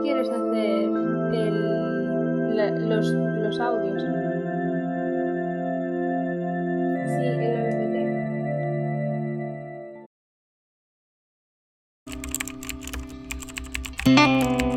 quieres hacer los audios? Sí, en la biblioteca.